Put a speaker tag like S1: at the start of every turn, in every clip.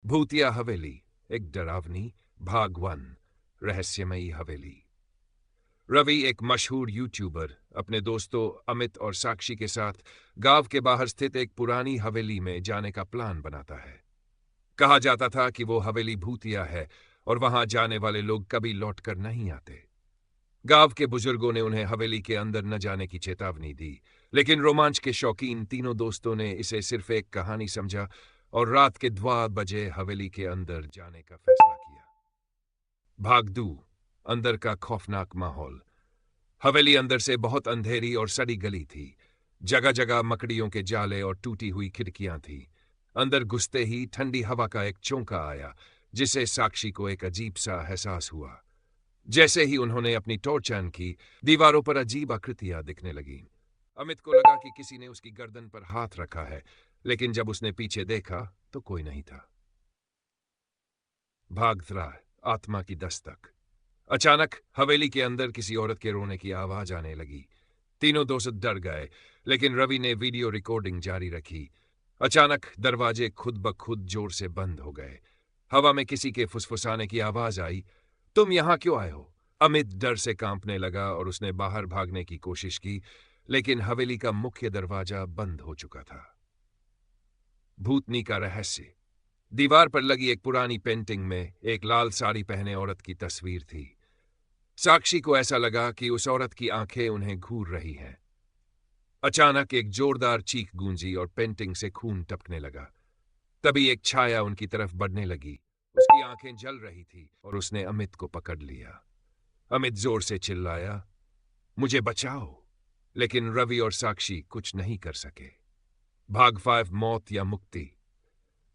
S1: भूतिया हवेली, एक डरावनी, भाग 1, रहस्यमयी हवेली। रवि एक मशहूर यूट्यूबर अपने दोस्तों अमित और साक्षी के साथ गांव के बाहर स्थित एक पुरानी हवेली में जाने का प्लान बनाता है। कहा जाता था कि वो हवेली भूतिया है और वहां जाने वाले लोग कभी लौटकर नहीं आते। गांव के बुजुर्गों ने उन्हें हवेली के अंदर न जाने की चेतावनी दी, लेकिन रोमांच के शौकीन तीनों दोस्तों ने इसे सिर्फ एक कहानी समझा और रात के 2 बजे हवेली के अंदर जाने का फैसला किया। भाग 2, अंदर का खौफनाक माहौल। हवेली अंदर से बहुत अंधेरी और सड़ी गली थी। जगह जगह मकड़ियों के जाले और टूटी हुई खिड़कियां थी। अंदर घुसते ही ठंडी हवा का एक चौंका आया, जिससे साक्षी को एक अजीब सा एहसास हुआ। जैसे ही उन्होंने अपनी टॉर्च ऑन की, दीवारों पर अजीब आकृतियां दिखने लगीं। अमित को लगा कि किसी ने उसकी गर्दन पर हाथ रखा है, लेकिन जब उसने पीछे देखा तो कोई नहीं था। भाग 3, आत्मा की दस्तक। अचानक हवेली के अंदर किसी औरत के रोने की आवाज आने लगी। तीनों दोस्त डर गए, लेकिन रवि ने वीडियो रिकॉर्डिंग जारी रखी। अचानक दरवाजे खुद ब खुद जोर से बंद हो गए। हवा में किसी के फुसफुसाने की आवाज आई, तुम यहां क्यों आए हो? अमित डर से कांपने लगा और उसने बाहर भागने की कोशिश की, लेकिन हवेली का मुख्य दरवाजा बंद हो चुका था। भूतनी का रहस्य। दीवार पर लगी एक पुरानी पेंटिंग में एक लाल साड़ी पहने औरत की तस्वीर थी। साक्षी को ऐसा लगा कि उस औरत की आंखें उन्हें घूर रही हैं। अचानक एक जोरदार चीख गूंजी और पेंटिंग से खून टपकने लगा। तभी एक छाया उनकी तरफ बढ़ने लगी। उसकी आंखें जल रही थी और उसने अमित को पकड़ लिया। अमित जोर से चिल्लाया, मुझे बचाओ, लेकिन रवि और साक्षी कुछ नहीं कर सके। भाग 5, मौत या मुक्ति।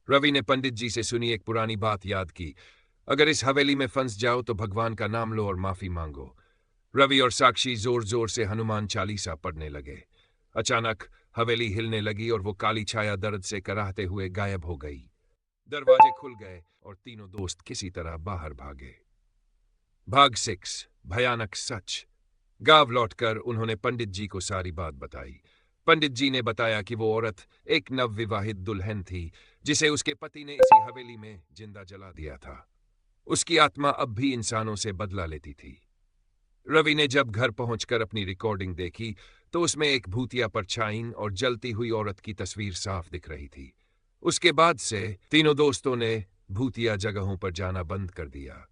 S1: रवि ने पंडित जी से सुनी एक पुरानी बात याद की, अगर इस हवेली में फंस जाओ तो भगवान का नाम लो और माफी मांगो। रवि और साक्षी जोर जोर से हनुमान चालीसा पढ़ने लगे। अचानक हवेली हिलने लगी और वो काली छाया दर्द से कराहते हुए गायब हो गई। दरवाजे खुल गए और तीनों दोस्त किसी तरह बाहर भागे। भाग 6, भयानक सच। गांव लौटकर उन्होंने पंडित जी को सारी बात बताई। पंडित जी ने बताया कि वो औरत एक नवविवाहित दुल्हन थी, जिसे उसके पति ने इसी हवेली में जिंदा जला दिया था। उसकी आत्मा अब भी इंसानों से बदला लेती थी। रवि ने जब घर पहुंचकर अपनी रिकॉर्डिंग देखी तो उसमें एक भूतिया परछाई और जलती हुई औरत की तस्वीर साफ दिख रही थी। उसके बाद से तीनों दोस्तों ने भूतिया जगहों पर जाना बंद कर दिया,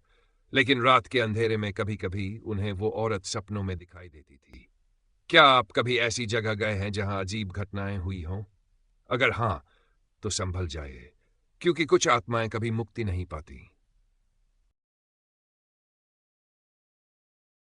S1: लेकिन रात के अंधेरे में कभी कभी उन्हें वो औरत सपनों में दिखाई देती थी। क्या आप कभी ऐसी जगह गए हैं जहां अजीब घटनाएं हुई हों? अगर हां, तो संभल जाइए, क्योंकि कुछ आत्माएं कभी मुक्ति नहीं पाती।